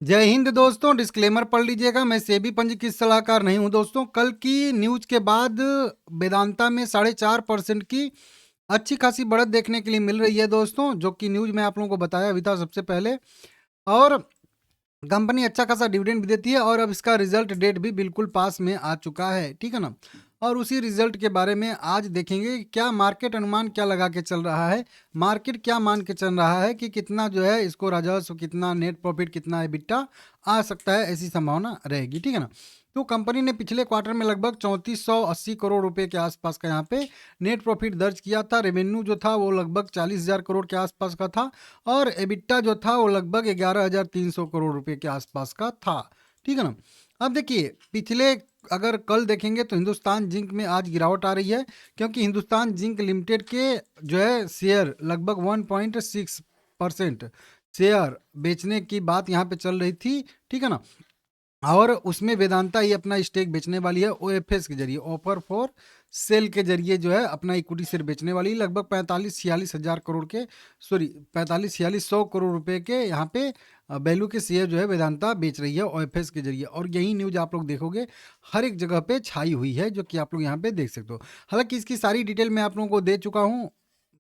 जय हिंद दोस्तों। डिस्क्लेमर पढ़ लीजिएगा, मैं सेबी पंजीकृत सलाहकार नहीं हूं दोस्तों। कल की न्यूज के बाद वेदांता में 4.5% की अच्छी खासी बढ़त देखने के लिए मिल रही है दोस्तों, जो कि न्यूज में आप लोगों को बताया भी था सबसे पहले। और कंपनी अच्छा खासा डिविडेंड भी देती है और अब इसका रिजल्ट डेट भी बिल्कुल पास में आ चुका है, ठीक है ना। और उसी रिजल्ट के बारे में आज देखेंगे कि क्या मार्केट अनुमान क्या लगा के चल रहा है, मार्केट क्या मान के चल रहा है कि कितना जो है इसको राजस्व, कितना नेट प्रॉफिट, कितना एबिटा आ सकता है, ऐसी संभावना रहेगी, ठीक है ना। तो कंपनी ने पिछले क्वार्टर में लगभग 3480 करोड़ रुपए के आसपास का यहाँ पे नेट प्रॉफिट दर्ज किया था। रेवेन्यू जो था वो लगभग 40,000 करोड़ के आसपास का था और एबिटा जो था वो लगभग 11,300 करोड़ रुपए के आसपास का था, ठीक है ना। अब देखिए पिछले, अगर कल देखेंगे तो हिंदुस्तान जिंक में आज गिरावट आ रही है, क्योंकि हिंदुस्तान जिंक लिमिटेड के जो है शेयर लगभग 1.6% शेयर बेचने की बात यहाँ पे चल रही थी, ठीक है ना। और उसमें वेदांता ही अपना स्टेक बेचने वाली है, ओएफएस के जरिए, ऑफर फॉर सेल के जरिए जो है अपना इक्विटी शेयर बेचने वाली है। लगभग 45-46 हजार करोड़ के, सॉरी 45-4600 करोड़ रुपए के यहाँ पे वैल्यू के शेयर जो है वेदांता बेच रही है ओएफएस के जरिए। और यही न्यूज आप लोग देखोगे हर एक जगह पे छाई हुई है, जो कि आप लोग यहाँ पे देख सकते हो। हालांकि इसकी सारी डिटेल मैं आप लोगों को दे चुका हूँ।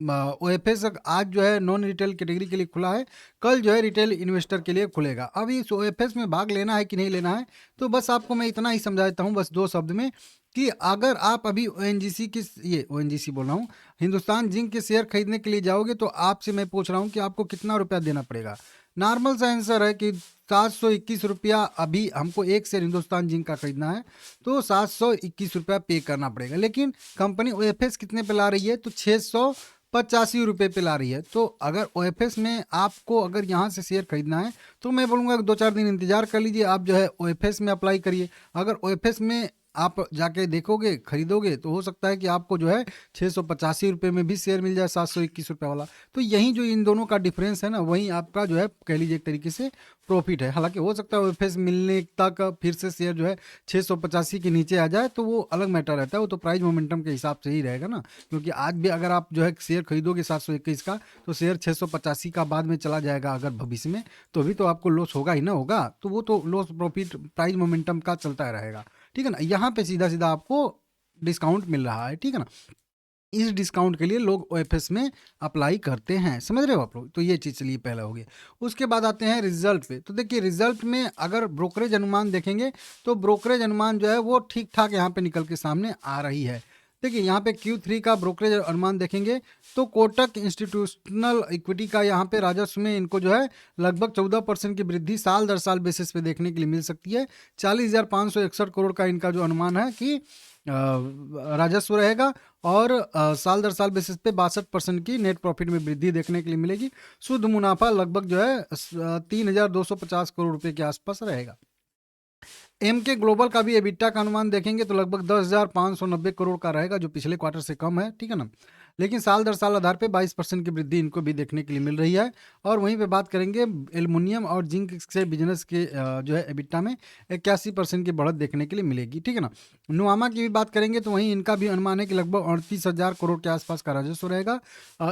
ओएफएस आज जो है नॉन रिटेल कैटेगरी के लिए खुला है, कल जो है रिटेल इन्वेस्टर के लिए खुलेगा। अब इस ओएफएस में भाग लेना है कि नहीं लेना है, तो बस आपको मैं इतना ही समझा देता हूँ, बस 2 शब्द में, कि अगर आप अभी ओएनजीसी की, ये ओएनजीसी बोल रहा हूँ, हिंदुस्तान जिंक के शेयर खरीदने के लिए जाओगे तो आपसे मैं पूछ रहा हूँ कि आपको कितना रुपया देना पड़ेगा। नॉर्मल सा आंसर है कि 721 रुपया अभी हमको एक शेयर हिंदुस्तान जिंक का खरीदना है, तो 721 रुपया पे करना पड़ेगा। लेकिन कंपनी ओएफएस कितने पे ला रही है, तो 685 रुपये पे ला रही है। तो अगर ओएफएस में आपको अगर यहाँ से शेयर खरीदना है तो मैं बोलूँगा 2-4 दिन इंतजार कर लीजिए, आप जो है ओएफएस में अप्लाई करिए। अगर ओएफएस में आप जाके देखोगे, खरीदोगे, तो हो सकता है कि आपको जो है 685 रुपये में भी शेयर मिल जाए, 721 रुपये वाला। तो यही जो इन दोनों का डिफरेंस है ना, वही आपका जो है कह लीजिए एक तरीके से प्रॉफिट है। हालांकि हो सकता है ओएफएस मिलने तक फिर से शेयर जो है 685 के नीचे आ जाए, तो वो अलग मैटर रहता है, वो तो प्राइस मोमेंटम के हिसाब से ही रहेगा ना। क्योंकि आज भी अगर आप जो है शेयर खरीदोगे 721 का, तो शेयर 685 का बाद में चला जाएगा अगर भविष्य में, तो भी तो आपको लॉस होगा ही ना, होगा तो वो तो लॉस प्रॉफिट प्राइस मोमेंटम का चलता रहेगा, ठीक है ना। यहाँ पे सीधा सीधा आपको डिस्काउंट मिल रहा है, ठीक है ना। इस डिस्काउंट के लिए लोग ओएफएस में अप्लाई करते हैं, समझ रहे हो आप लोग। तो ये चीज़ चलिए पहला हो गया। उसके बाद आते हैं रिजल्ट पे। तो देखिए रिजल्ट में अगर ब्रोकरेज अनुमान देखेंगे तो ब्रोकरेज अनुमान जो है वो ठीक ठाक यहाँ पे निकल के सामने आ रही है। देखिए यहाँ पे Q3 का ब्रोकरेज अनुमान देखेंगे तो कोटक इंस्टीट्यूशनल इक्विटी का यहाँ पे राजस्व में इनको जो है लगभग 14% की वृद्धि साल दर साल बेसिस पे देखने के लिए मिल सकती है। 40,561 करोड़ का इनका जो अनुमान है कि राजस्व रहेगा और साल दर साल बेसिस पे 62% की नेट प्रॉफिट में वृद्धि देखने के लिए मिलेगी। शुद्ध मुनाफा लगभग जो है 3,250 करोड़ रुपए के आसपास रहेगा। एम के ग्लोबल का भी एबिटा का अनुमान देखेंगे तो लगभग 10,590 करोड़ का रहेगा, जो पिछले क्वार्टर से कम है, ठीक है ना। लेकिन साल दर साल आधार पे 22% की वृद्धि इनको भी देखने के लिए मिल रही है। और वहीं पे बात करेंगे एल्युमिनियम और जिंक से बिजनेस के जो है एबिटा में 81% की बढ़त देखने के लिए मिलेगी, ठीक है ना। नुआमा की भी बात करेंगे तो वहीं इनका भी अनुमान है कि लगभग 38,000 करोड़ के आसपास का राजस्व रहेगा।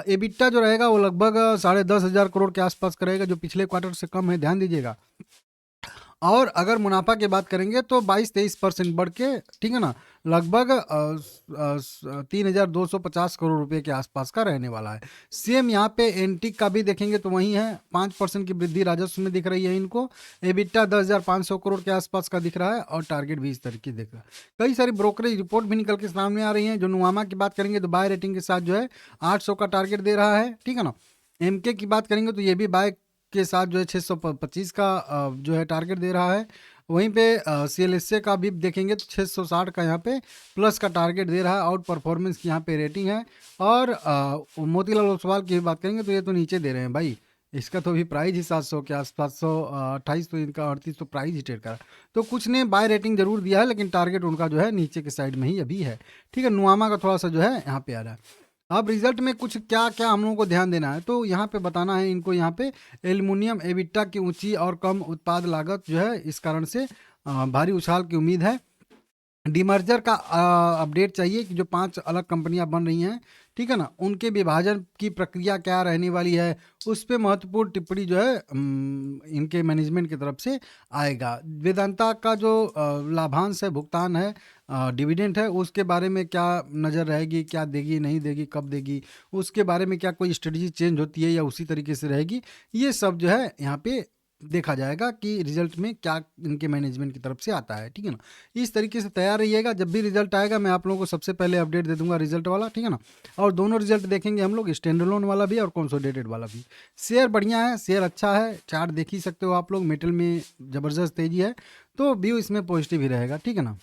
एबिटा जो रहेगा वो लगभग 10,500 करोड़ के आसपास का रहेगा, जो पिछले क्वार्टर से कम है, ध्यान दीजिएगा। और अगर मुनाफा की बात करेंगे तो 22-23% बढ़ के, ठीक है ना, लगभग 3,250 करोड़ रुपए के आसपास का रहने वाला है। सेम यहाँ पे एंटिक का भी देखेंगे तो वही है, 5% की वृद्धि राजस्व में दिख रही है इनको। एबिटा 10,500 करोड़ के आसपास का दिख रहा है और टारगेट भी इस तरीके दिख रहा है। कई सारी ब्रोकरेज रिपोर्ट भी निकल के सामने आ रही हैं। जो नुआमा की बात करेंगे तो बाय रेटिंग के साथ जो है 800 का टारगेट दे रहा है, ठीक है ना। एमके की बात करेंगे तो ये भी बाय के साथ जो है 625 का जो है टारगेट दे रहा है। वहीं पे सीएलएसए का भी देखेंगे तो 660 का यहाँ पे प्लस का टारगेट दे रहा है, आउट परफॉर्मेंस की यहाँ पे रेटिंग है। और मोतीलाल ओसवाल की भी बात करेंगे तो ये तो नीचे दे रहे हैं भाई, इसका तो भी प्राइस ही 700 के आसपास, 728 तो इनका 38 तो प्राइस ही ट्रेड का। तो कुछ ने बाय रेटिंग जरूर दिया है, लेकिन टारगेट उनका जो है नीचे के साइड में ही अभी है, ठीक है। नुआमा का थोड़ा सा जो है यहाँ पे आ रहा है। अब रिजल्ट में कुछ क्या क्या हम लोगों को ध्यान देना है, तो यहाँ पे बताना है इनको। यहाँ पे एल्युमिनियम एबिटा की ऊंची और कम उत्पाद लागत जो है इस कारण से भारी उछाल की उम्मीद है। डीमर्जर का अपडेट चाहिए कि जो 5 अलग कंपनियां बन रही हैं, ठीक है ना, उनके विभाजन की प्रक्रिया क्या रहने वाली है, उस पे महत्वपूर्ण टिप्पणी जो है इनके मैनेजमेंट की तरफ से आएगा। वेदांता का जो लाभांश है, भुगतान है, डिविडेंड है, उसके बारे में क्या नज़र रहेगी, क्या देगी, नहीं देगी, कब देगी, उसके बारे में क्या कोई स्ट्रेटजी चेंज होती है या उसी तरीके से रहेगी, ये सब जो है यहाँ पे देखा जाएगा कि रिजल्ट में क्या इनके मैनेजमेंट की तरफ से आता है। ठीक है ना, इस तरीके से तैयार रहिएगा, जब भी रिजल्ट आएगा मैं आप लोगों को सबसे पहले अपडेट दे दूंगा रिजल्ट वाला। ठीक है ना, और दोनों रिजल्ट देखेंगे हम लोग, स्टैंड अलोन वाला भी और कंसोलिडेटेड वाला भी। शेयर बढ़िया है, शेयर अच्छा है, चार्ट देख ही सकते हो आप लोग, मेटल में ज़बरदस्त तेजी है, तो व्यू इसमें पॉजिटिव ही रहेगा। ठीक है ना।